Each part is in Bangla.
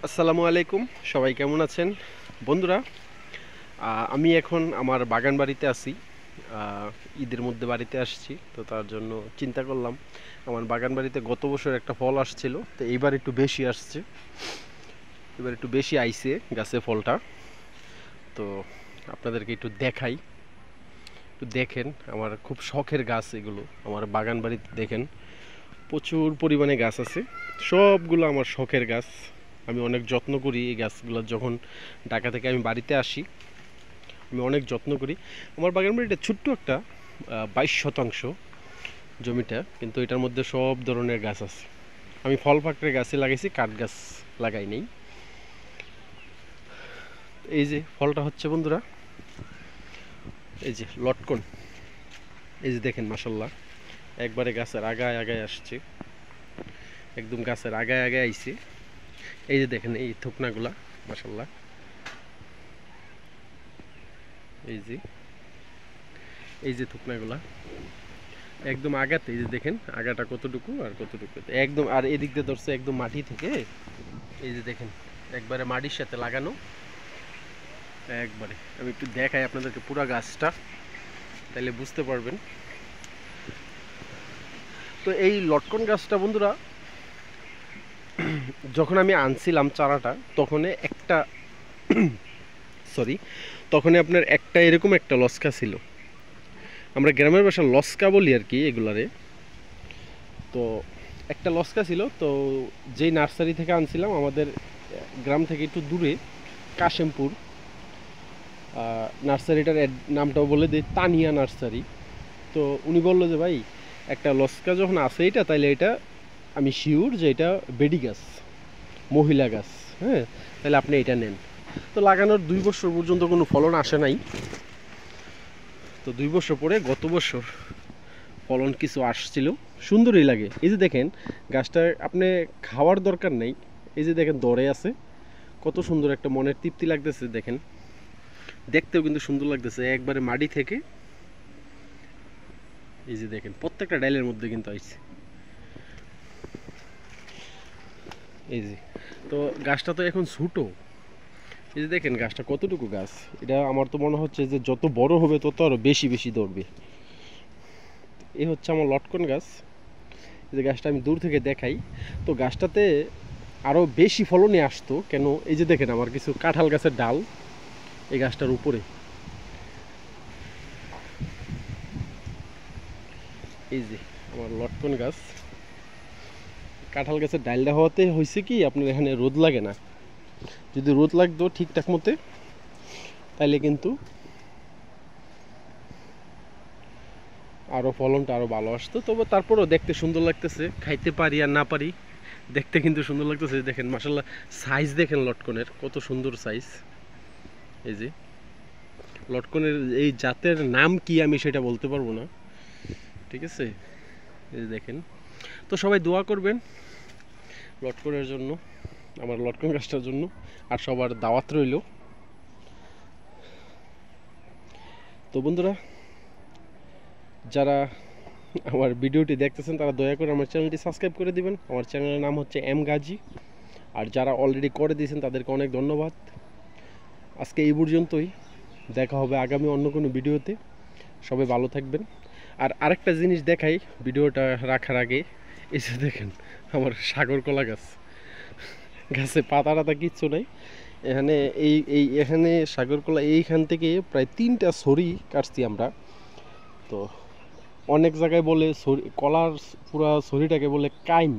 আসসালামু আলাইকুম। সবাই কেমন আছেন বন্ধুরা? আমি এখন আমার বাগান বাড়িতে আছি। ঈদের মধ্যে বাড়িতে আসছি, তো তার জন্য চিন্তা করলাম আমার বাগান বাড়িতে গত বছর একটা ফল আসছিল, তো এইবার একটু বেশি আসছে, এবার একটু বেশি আইছে গাছে ফলটা। তো আপনাদেরকে একটু দেখাই, একটু দেখেন। আমার খুব শখের গাছ এগুলো, আমার বাগান বাড়িতে দেখেন প্রচুর পরিমাণে গাছ আছে, সবগুলো আমার শখের গাছ। আমি অনেক যত্ন করি এই গাছগুলো। যখন ঢাকা থেকে আমি বাড়িতে আসি আমি অনেক যত্ন করি। আমার বাগান বাড়িটা ছোট্ট একটা 22 শতাংশ জমিটা, কিন্তু এটার মধ্যে সব ধরনের গাছ আছে। আমি ফল পাকড়ের গাছে লাগাইছি, কাঠ গাছ লাগাই নেই। এই যে ফলটা হচ্ছে বন্ধুরা, এই যে লটকন, এই যে দেখেন মাশাল্লাহ, একবারে গাছের আগায় আগায় আসছে, একদম গাছের আগায় আগায় আইছে। এই যে দেখেন এই থুকনাগুলা মাশাল্লাহ, এই যে এই যে থুকনাগুলা একদম আগাতে, এই যে দেখেন আগাটা কতটুকু আর কতটুকু একদম, আর এদিক দিয়ে ধরছে একদম মাটি থেকে। এই যে দেখেন একবারে মাটির সাথে লাগানো একবারে। আমি একটু দেখাই আপনাদেরকে পুরো গাছটা, তাহলে বুঝতে পারবেন। তো এই লটকন গাছটা বন্ধুরা, যখন আমি আনছিলাম চারাটা তখন একটা সরি, তখন আপনার একটা এরকম একটা লস্কা ছিল। আমরা গ্রামের ভাষা লস্কা বলি আর কি এগুলারে। তো একটা লস্কা ছিল, তো যেই নার্সারি থেকে আনছিলাম আমাদের গ্রাম থেকে একটু দূরে, কাশেমপুর, নার্সারিটার নামটাও বলে দিই, তানিয়া নার্সারি। তো উনি বললো যে ভাই, একটা লস্কা যখন আছে এটা, তাইলে এটা আমি শিওর যে এটা বেডি গাছ, মহিলা গাছ। হ্যাঁ, তাহলে আপনি এটা নেন। তো লাগানোর 2 বছর পর্যন্ত কোনো ফলন আসে নাই। তো 2 বছর পরে গত বছর ফলন কিছু আসছিল, সুন্দরই লাগে। এই যে দেখেন গাছটা, আপনি খাওয়ার দরকার নেই, এই যে দেখেন দরে আছে, কত সুন্দর একটা মনের তৃপ্তি লাগতেছে। দেখেন দেখতেও কিন্তু সুন্দর লাগতেছে, একবারে মাটি থেকে। এই যে দেখেন প্রত্যেকটা ডাইলের মধ্যে কিন্তু আইছে, এই যে। তো গাছটা তো এখন ছোটো, এই যে দেখেন গাছটা কতটুকু গাছ। এটা আমার তো মনে হচ্ছে যে যত বড় হবে তত আরও বেশি বেশি ধরবে। এই হচ্ছে আমার লটকন গাছ। এই যে গাছটা আমি দূর থেকে দেখাই, তো গাছটাতে আরও বেশি ফলনই আসতো কেন, এই যে দেখেন আমার কিছু কাঁঠাল গাছের ডাল এই গাছটার উপরে। এই যে আমার লটকন গাছ, কাঁঠাল গাছের ডালটা হওয়াতে হয়েছে কি আপনার এখানে রোদ লাগে না। যদি রোদ লাগতো ঠিকঠাক মতে তাইলে কিন্তু আরও ফলনটা আরও ভালো আসতো। তবে তারপরেও দেখতে সুন্দর লাগতেছে, খাইতে পারি আর না পারি, দেখতে কিন্তু সুন্দর লাগতেছে। দেখেন মাশাল্লাহ, সাইজ দেখেন লটকনের কত সুন্দর সাইজ। এই যে লটকনের এই জাতের নাম কি আমি সেটা বলতে পারবো না, ঠিক আছে। এই যে দেখেন। তো সবাই দোয়া করবেন লটকনের জন্য, আমার লটকন গাছটার জন্য, আর সবার দাওয়াত রইল। তো বন্ধুরা, যারা আমার ভিডিওটি দেখতেছেন তারা দয়া করে আমার চ্যানেলটি সাবস্ক্রাইব করে দিবেন। আমার চ্যানেলের নাম হচ্ছে এম গাজী। আর যারা অলরেডি করে দিয়েছেন তাদেরকে অনেক ধন্যবাদ। আজকে এই পর্যন্তই, দেখা হবে আগামী অন্য কোনো ভিডিওতে। সবাই ভালো থাকবেন। আর আরেকটা জিনিস দেখাই ভিডিওটা রাখার আগে, এই যে দেখেন আমার সাগর কলা গাছ, গাছে পাতা টাতা কিচ্ছু নাই। এখানে এখানে সাগর কলা, এইখান থেকে প্রায় 3টা ছড়ি কাটছি আমরা। তো অনেক জায়গায় বলে কলার পুরা ছড়িটাকে বলে কাইম,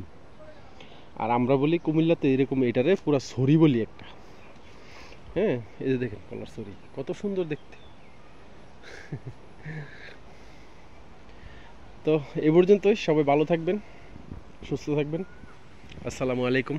আর আমরা বলি কুমিল্লাতে এরকম এটারে পুরা ছড়ি বলি একটা। হ্যাঁ, এই যে দেখেন কলার ছড়ি কত সুন্দর দেখতে। তো এ পর্যন্তই, সবাই ভালো থাকবেন, সুস্থ থাকবেন। আসসালামু আলাইকুম।